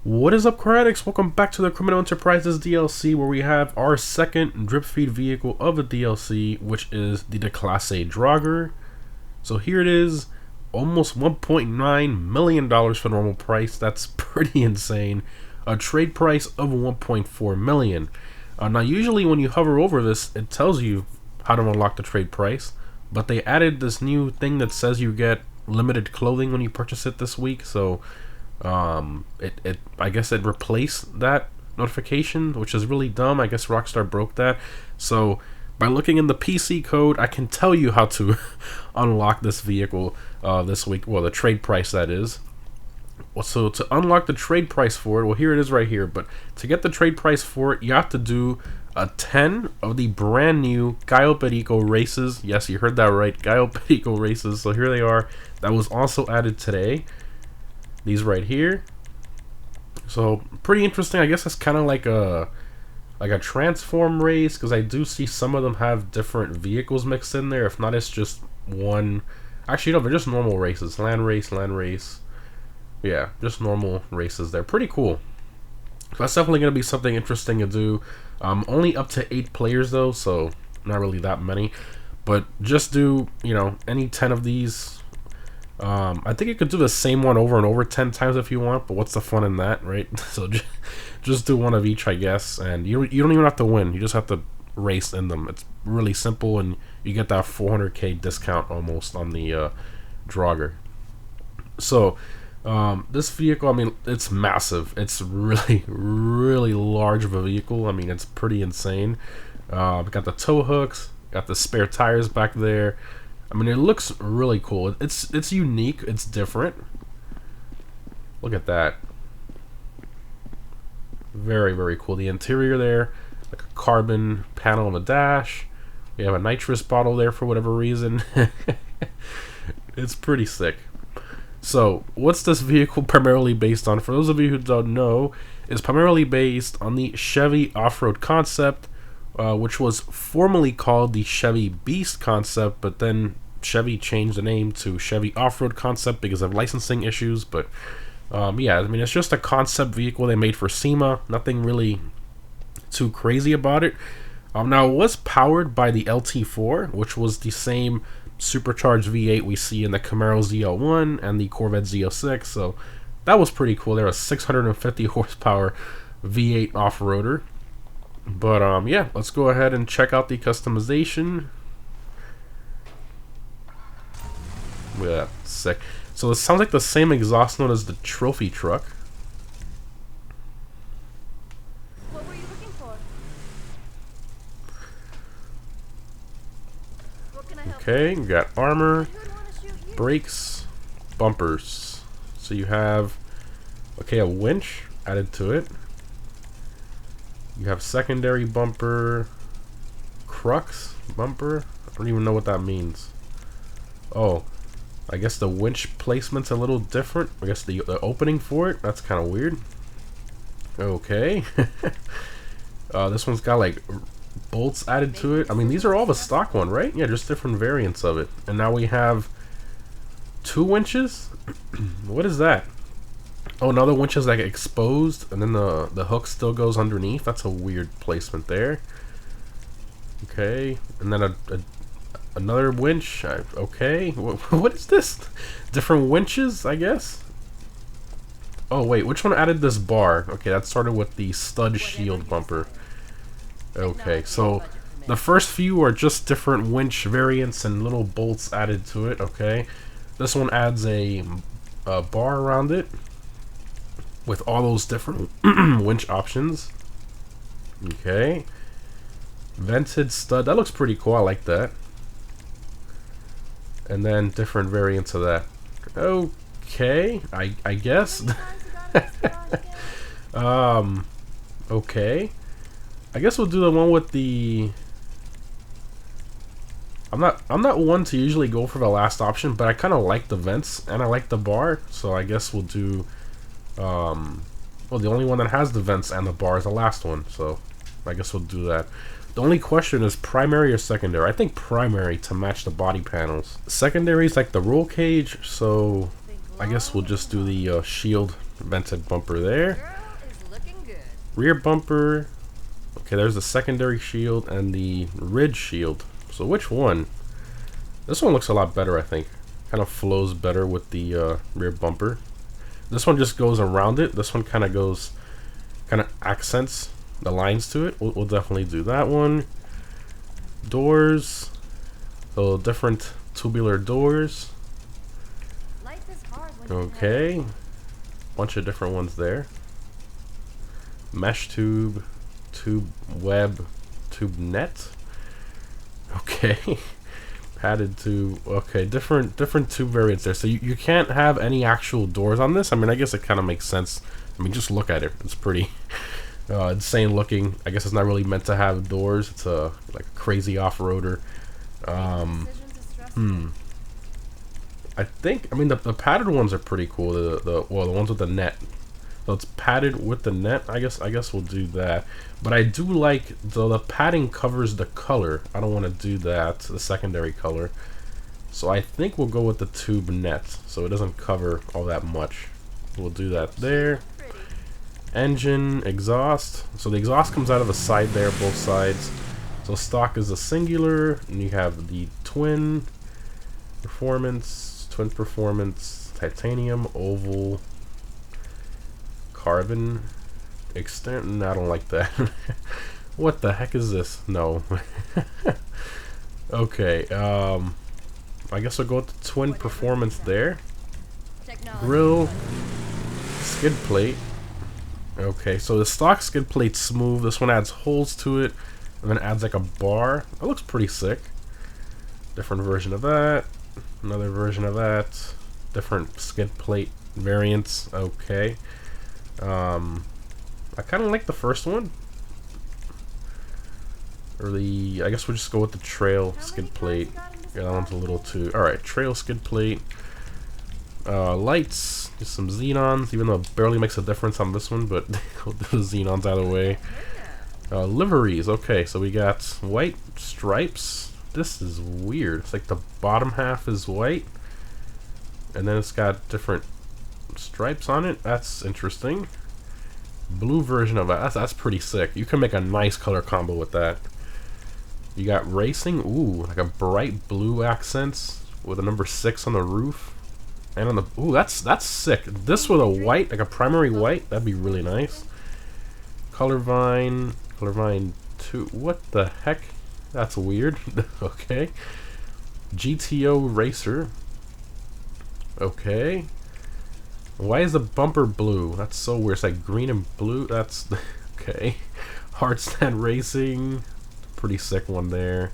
What is up, Critics? Welcome back to the Criminal Enterprises DLC, where we have our second drip feed vehicle of the DLC, which is the Declasse Draugur. So here it is, almost $1.9 million for normal price. That's pretty insane. A trade price of $1.4 million. Now, usually when you hover over this, it tells you how to unlock the trade price, but they added this new thing that says you get limited clothing when you purchase it this week. So I guess it replaced that notification, which is really dumb. I guess Rockstar broke that. So by looking in the PC code, I can tell you how to unlock this vehicle this week. Well, the trade price, that is. So to unlock the trade price for it, well, here it is right here. But to get the trade price for it, you have to do a 10 of the brand new Gallo Perico races. Yes, you heard that right, Gallo Perico races. So here they are. That was also added today. These right here. So pretty interesting. I guess it's kind of like a transform race, because I do see some of them have different vehicles mixed in there. If not, it's just one. Actually, no, they're just normal races. Land race. Yeah, just normal races. They're pretty cool. So that's definitely going to be something interesting to do. Only up to 8 players though, so not really that many. But just do, any 10 of these. I think you could do the same one over and over 10 times if you want, but what's the fun in that, right? So just do one of each, I guess, and you don't even have to win. You just have to race in them. It's really simple, and you get that 400k discount almost on the Draugur. So this vehicle, I mean, it's massive. It's really, really large of a vehicle. I mean, it's pretty insane. Got the tow hooks, got the spare tires back there. I mean, it looks really cool. It's unique. It's different. Look at that. Very, very cool. The interior there, like a carbon panel on the dash. We have a nitrous bottle there for whatever reason. It's pretty sick. So, what's this vehicle primarily based on? For those of you who don't know, it's primarily based on the Chevy off-road concept, which was formerly called the Chevy Beast concept, but then Chevy changed the name to Chevy Off-Road concept because of licensing issues. But yeah, I mean, it's just a concept vehicle they made for SEMA. Nothing really too crazy about it. Now, it was powered by the LT4, which was the same supercharged V8 we see in the Camaro Z01 and the Corvette Z06. So that was pretty cool. They're a 650 horsepower V8 off-roader. But yeah, let's go ahead and check out the customization. Look at that, sick. So it sounds like the same exhaust note as the trophy truck. What were you looking for? What can I help Okay, we got armor, you? Who'd wanna shoot you? brakes, bumpers. So you have, okay, a winch added to it. You have secondary bumper, crux bumper. I don't even know what that means. Oh, I guess the winch placement's a little different. I guess the opening for it, that's kind of weird. Okay. This one's got like bolts added to it. I mean, these are all the stock one, right? Yeah, just different variants of it. And now we have 2 winches. What is that? Oh, another winch is like exposed, and then the hook still goes underneath. That's a weird placement there. Okay, and then another winch. Okay, what is this? Different winches, I guess. Oh wait, which one added this bar? Okay, that started with the stud shield bumper. Okay, so the first few are just different winch variants and little bolts added to it. Okay, this one adds a bar around it with all those different winch options. Okay, vented stud. That looks pretty cool. I like that. And then different variants of that. Okay, I guess. Okay. I guess we'll do the one with the. I'm not one to usually go for the last option, but I kind of like the vents and I like the bar, so I guess we'll do. Well, the only one that has the vents and the bar is the last one, so I guess we'll do that. The only question is primary or secondary. I think primary to match the body panels. Secondary is like the roll cage, so I guess we'll just do the shield vented bumper there. Girl is looking good. Rear bumper. Okay, there's the secondary shield and the ridge shield. So which one? This one looks a lot better, I think. Kind of flows better with the rear bumper. This one just goes around it. This one kind of accents the lines to it. We'll definitely do that one. Doors. So different tubular doors. Life is hard when you Okay. Bunch of different ones there. Mesh tube, tube web, tube net. Okay. Padded tube. Okay, different tube variants there. So you can't have any actual doors on this. I mean, I guess it kind of makes sense. I mean, just look at it. It's pretty insane looking. I guess it's not really meant to have doors. It's like a crazy off-roader. decisions is stressful. I mean, the padded ones are pretty cool. The ones with the net. So it's padded with the net. I guess we'll do that. But I do like the padding covers the color. I don't want to do that, the secondary color. So I think we'll go with the tube net, so it doesn't cover all that much. We'll do that there. Pretty. Engine, exhaust. So the exhaust comes out of the side there, both sides. So stock is a singular, and you have the twin performance, titanium, oval, carbon, extend. I don't like that. What the heck is this? No. Okay. I guess we'll go with the twin performance there. Technology. Grill, skid plate. Okay, so the stock skid plate's smooth. This one adds holes to it, and then adds like a bar. That looks pretty sick. Different version of that. Another version of that. Different skid plate variants. Okay. I kind of like the first one. Or I guess we'll just go with the trail skid plate. Yeah, that one's a little too... Alright, trail skid plate. Lights. Just some xenons, even though it barely makes a difference on this one, but we'll do the xenons out of the way. Liveries. Okay, so we got white stripes. This is weird. It's like the bottom half is white, and then it's got different stripes on it. That's interesting. Blue version of that. That's pretty sick. You can make a nice color combo with that. You got racing. Ooh, like a bright blue accents with a number 6 on the roof, and on the. Ooh, that's sick. This with a white, like a primary white. That'd be really nice. Color Vine 2. What the heck? That's weird. Okay. GTO Racer. Okay. Why is the bumper blue? That's so weird. It's like green and blue. That's okay. Hardstand Racing. Pretty sick one there.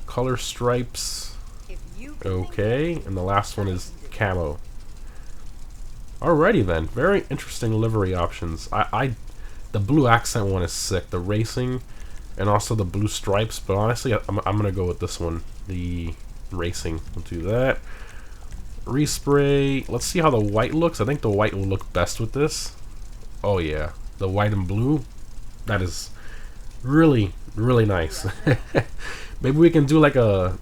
Color stripes. Okay. And the last one is camo. Alrighty then. Very interesting livery options. The blue accent one is sick. The racing and also the blue stripes. But honestly, I'm gonna go with this one. The racing. We'll do that. Respray. Let's see how the white looks. I think the white will look best with this. Oh yeah, the white and blue. That is really, really nice. Maybe we can do like a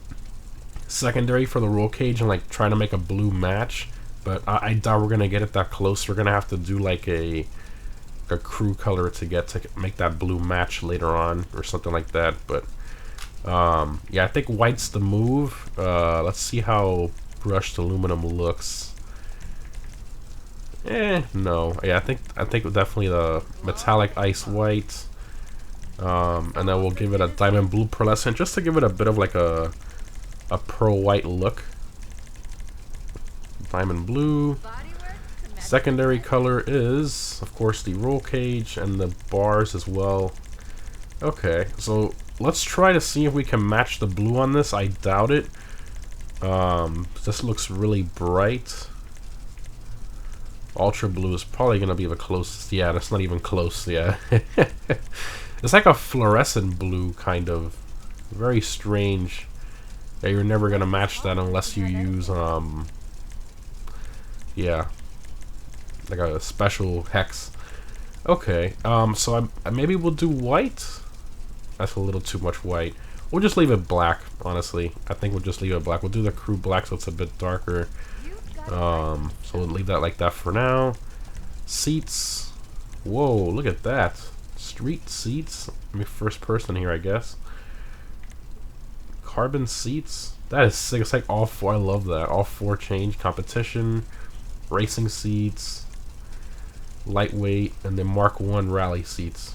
secondary for the roll cage and like try to make a blue match. But I doubt we're gonna get it that close. We're gonna have to do like a crew color to make that blue match later on or something like that. But yeah, I think white's the move. Let's see how brushed aluminum looks. No. Yeah, I think definitely the metallic ice white. And then we'll give it a diamond blue pearlescent just to give it a bit of like a pearl white look. Diamond blue. Secondary color is, of course, the roll cage and the bars as well. Okay, so let's try to see if we can match the blue on this. I doubt it. This looks really bright. Ultra blue is probably gonna be the closest. Yeah, that's not even close. Yeah. It's like a fluorescent blue, kind of. Very strange. Yeah, you're never gonna match that unless you use yeah, like a special hex. Okay, so maybe we'll do white. That's a little too much white. We'll just leave it black, honestly. I think we'll just leave it black. We'll do the crew black so it's a bit darker. So we'll leave that like that for now. Seats. Whoa, look at that. Street seats. Let me first person here, I guess. Carbon seats. That is sick. It's like all four. I love that. All four change. Competition. Racing seats. Lightweight. And then Mark 1 rally seats.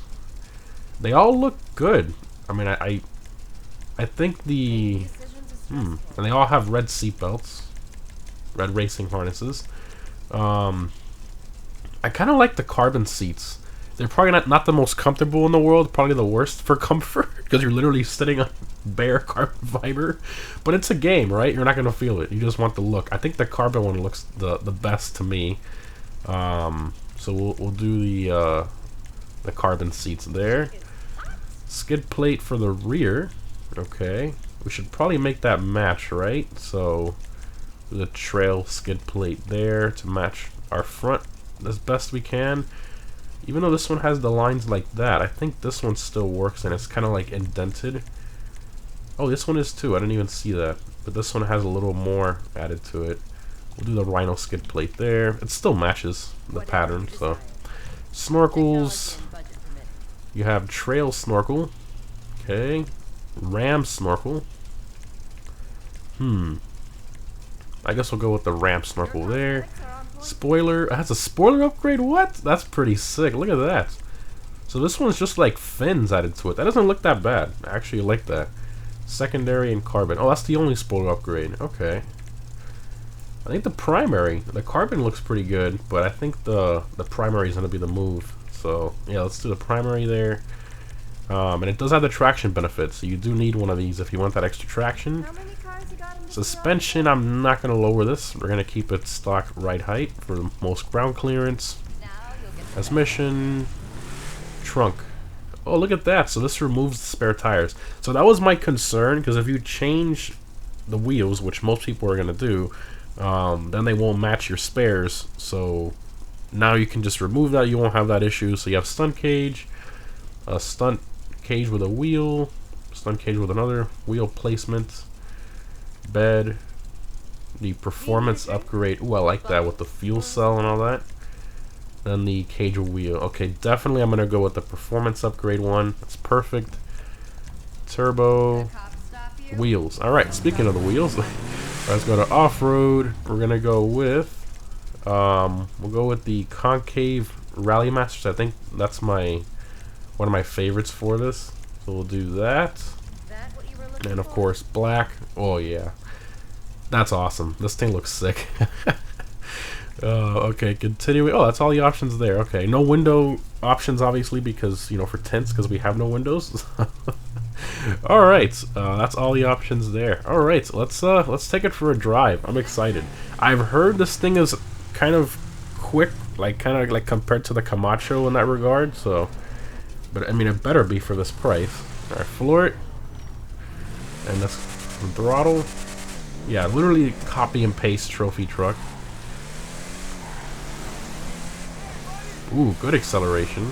They all look good. I mean, I think the... and they all have red seat belts. Red racing harnesses. I kind of like the carbon seats. They're probably not the most comfortable in the world. Probably the worst for comfort. Because you're literally sitting on bare carbon fiber. But it's a game, right? You're not going to feel it. You just want the look. I think the carbon one looks the best to me. So we'll do the carbon seats there. Skid plate for the rear. Okay. We should probably make that match, right? So the trail skid plate there to match our front as best we can. Even though this one has the lines like that, I think this one still works and it's kind of like indented. Oh, this one is too. I didn't even see that. But this one has a little more added to it. We'll do the rhino skid plate there. It still matches the pattern, so. Snorkels. You have trail snorkel. Okay. Ram snorkel. I guess we'll go with the ramp snorkel there. Spoiler. It has a spoiler upgrade? What? That's pretty sick. Look at that. So this one's just like fins added to it. That doesn't look that bad. I actually like that. Secondary and carbon. Oh, that's the only spoiler upgrade. Okay. I think the primary. The carbon looks pretty good, but I think the primary is going to be the move. So, yeah, let's do the primary there. And it does have the traction benefit, so you do need one of these if you want that extra traction. Suspension, I'm not going to lower this. We're going to keep it stock right height for the most ground clearance. Transmission. Trunk. Oh, look at that. So this removes the spare tires. So that was my concern, because if you change the wheels, which most people are going to do, then they won't match your spares. So now you can just remove that. You won't have that issue. So you have stunt cage, a stunt cage with a wheel, stunt cage with another wheel placement, bed, the performance upgrade. Ooh, I like that with the fuel cell and all that. Then the cage wheel. Okay, definitely I'm gonna go with the performance upgrade one. That's perfect. Turbo wheels. All right. Speaking of the wheels, let's go to off-road. We're gonna go with we'll go with the Concave Rally Masters. I think that's one of my favorites for this. So we'll do that. And of course, black. Oh yeah, that's awesome. This thing looks sick. Okay, continuing. Oh, that's all the options there. Okay, no window options, obviously, because, you know, for tints, because we have no windows. All right, that's all the options there. All right, let's take it for a drive. I'm excited. I've heard this thing is kind of quick, kind of like compared to the Camacho in that regard. So, but I mean, it better be for this price. All right, floor it, and that's throttle. Yeah, literally copy and paste trophy truck. Ooh, good acceleration.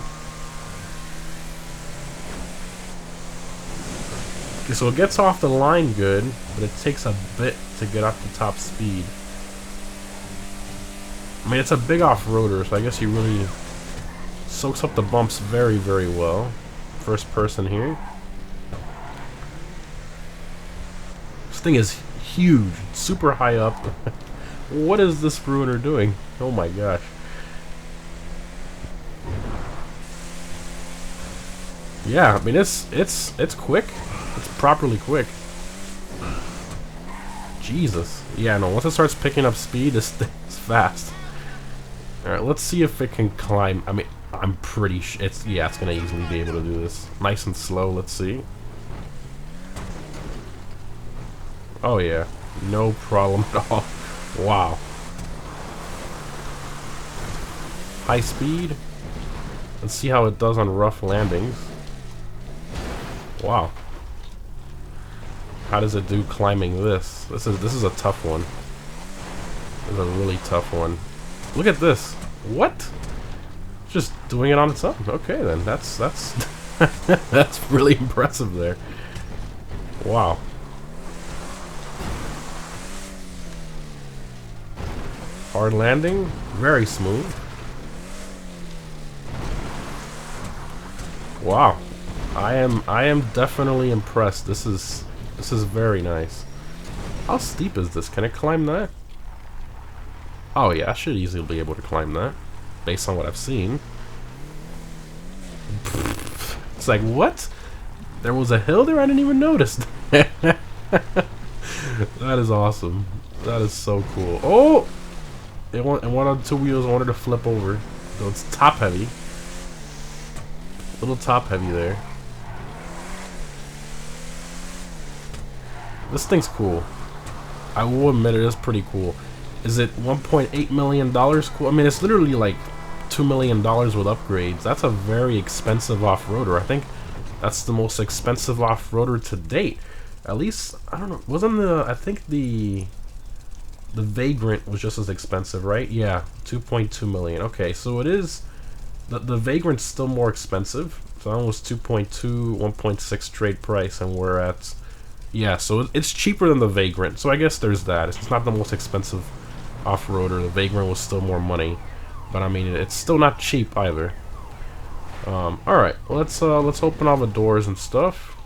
Okay, so it gets off the line good, but it takes a bit to get up to top speed. I mean, it's a big off-roader, so I guess he really soaks up the bumps very, very well. First person here. This thing is huge, super high up. What is this ruiner doing? Oh my gosh. Yeah, I mean it's quick. It's properly quick. Jesus. Yeah, no, once it starts picking up speed, this thing's fast. Alright, let's see if it can climb. I mean, I'm pretty sure it's gonna easily be able to do this. Nice and slow, let's see. Oh yeah. No problem at all. Wow. High speed. Let's see how it does on rough landings. Wow. How does it do climbing this? This is a tough one. This is a really tough one. Look at this. What? Just doing it on its own. Okay then. That's that's really impressive there. Wow. Hard landing, very smooth. Wow, I am definitely impressed. This is very nice. How steep is this? Can I climb that? Oh yeah, I should easily be able to climb that, based on what I've seen. It's like, what? There was a hill there? I didn't even notice. That is awesome. That is so cool. Oh! And one of the two wheels wanted to flip over. So it's top heavy. Little top heavy there. This thing's cool. I will admit it is pretty cool. Is it $1.8 million cool? I mean, it's literally like $2 million with upgrades. That's a very expensive off-roader. I think that's the most expensive off-roader to date. At least, I don't know. Wasn't I think the Vagrant was just as expensive, right? Yeah, 2.2 million. Okay, so it is the Vagrant's still more expensive. So that was 2.2, 1.6 trade price, and we're at, yeah, so it's cheaper than the Vagrant. So I guess there's that. It's not the most expensive off-roader. The Vagrant was still more money, but I mean it's still not cheap either. All right, let's open all the doors and stuff.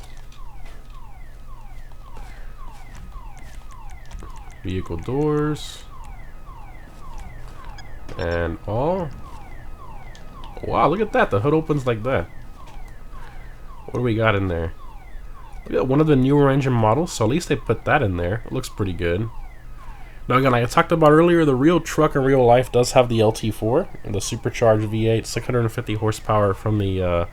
Vehicle doors and all. Wow, look at that. The hood opens like that. What do we got in there? Look at one of the newer engine models, so at least they put that in there. It looks pretty good. Now again, like I talked about earlier, the real truck in real life does have the LT4 and the supercharged V8, 650 horsepower from the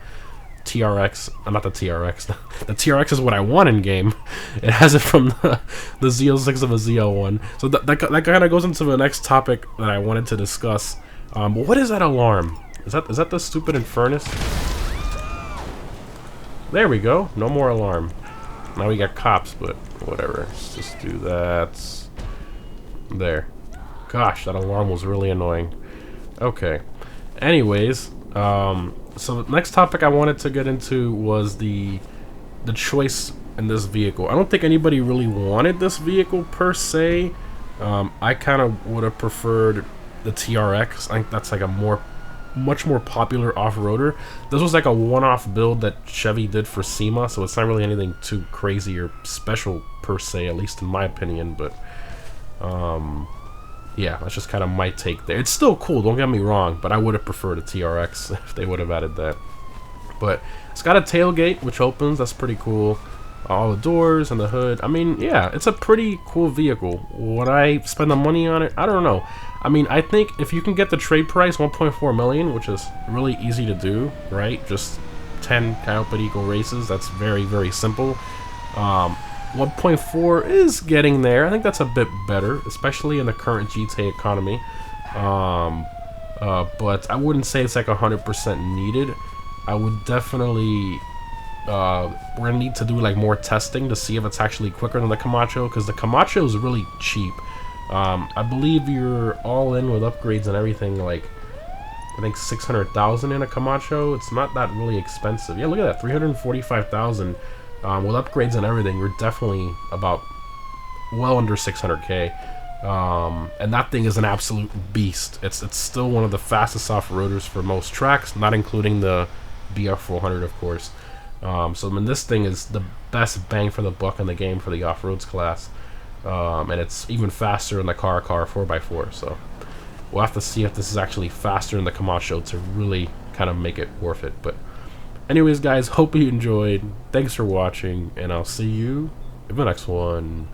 TRX, not the TRX. The TRX is what I want in game. It has it from the Z06 of a Z01. So that kind of goes into the next topic that I wanted to discuss. What is that alarm? Is that the stupid Infernus? There we go. No more alarm. Now we got cops, but whatever. Let's just do that. There. Gosh, that alarm was really annoying. Okay. Anyways, so the next topic I wanted to get into was the choice in this vehicle. I don't think anybody really wanted this vehicle per se. I kind of would have preferred the TRX. I think that's like a much more popular off-roader. This was like a one-off build that Chevy did for SEMA, so it's not really anything too crazy or special per se, at least in my opinion, but yeah, that's just kind of my take there. It's still cool, don't get me wrong, but I would have preferred a TRX if they would have added that. But it's got a tailgate which opens, that's pretty cool. All the doors and the hood. I mean, yeah, it's a pretty cool vehicle. Would I spend the money on it? I don't know. I mean, I think if you can get the trade price, 1.4 million, which is really easy to do, right? Just 10 Coyote Eagle races. That's very, very simple. 1.4 is getting there. I think that's a bit better, especially in the current GTA economy. But I wouldn't say it's like 100% needed. I would definitely... we're gonna need to do like more testing to see if it's actually quicker than the Camacho, because the Camacho is really cheap. I believe you're all in with upgrades and everything, like I think 600,000 in a Camacho. It's not that really expensive. Yeah, look at that, 345,000 with upgrades and everything. You're definitely about well under 600k. And that thing is an absolute beast. It's still one of the fastest off-roaders for most tracks, not including the BF400, of course. So I mean, this thing is the best bang for the buck in the game for the off-roads class, and it's even faster in the car 4x4. So we'll have to see if this is actually faster in the Camacho to really kind of make it worth it. But anyways, guys, hope you enjoyed. Thanks for watching, and I'll see you in the next one.